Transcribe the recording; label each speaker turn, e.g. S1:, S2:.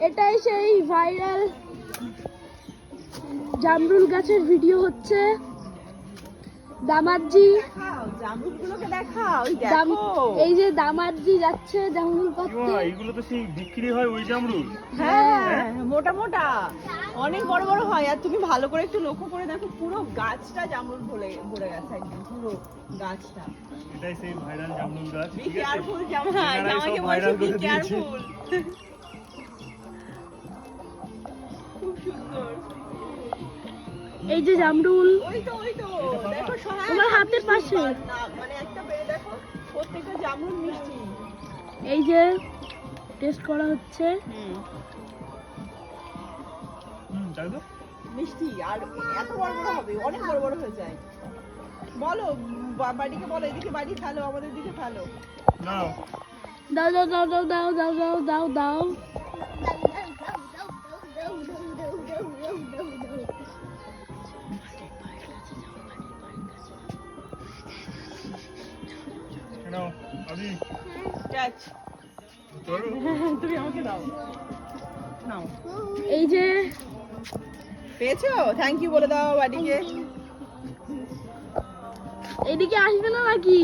S1: এটাই সেই ভাইরাল জামরুল গাছের ভিডিও হচ্ছে। দামাজি
S2: জামরুলগুলোকে দেখাও, ওই দেখো
S1: এই যে দামাজি যাচ্ছে জামরুল পাড়তে।
S3: এগুলো তো সেই বিক্রি হয় ওই জামরুল।
S2: হ্যাঁ মোটা মোটা অনেক বড় বড় হয়। আর তুমি ভালো করে একটু লক্ষ্য করে দেখো, পুরো গাছটা জামরুল ভরে গেছে, একদম পুরো গাছটা।
S3: এটাই সেই ভাইরাল জামরুল গাছ।
S2: বি কেয়ারফুল জামাইকে বলছি বি কেয়ারফুল। খুব সুন্দর।
S1: এই যে জামরুল
S2: ওই তো দেখো সহায়
S1: আমার হাতের পাশে।
S2: মানে একটা পেয়ে দেখো, প্রত্যেকটা জামরুল মিষ্টি।
S1: এই যে টেস্ট করা হচ্ছে।
S3: তাই তো
S2: মিষ্টি আর এত বড় বড় হবে, অনেক বড় বড় হয়ে যায়। বলো বাড়িকে বলো, এদিকে বাড়ি ফেলো, আমাদের দিকে ফেলো।
S3: নাও
S1: দাও দাও দাও দাও দাও দাও দাও দাও দাও।
S3: নাও আদি
S2: ক্যাচ
S3: ধরো।
S2: তুমি আমাকে দাও, নাও।
S1: এই যে
S2: পেয়েছো? থ্যাংক ইউ বলে দাও বাড়িকে।
S1: এদিকে আসবে না নাকি?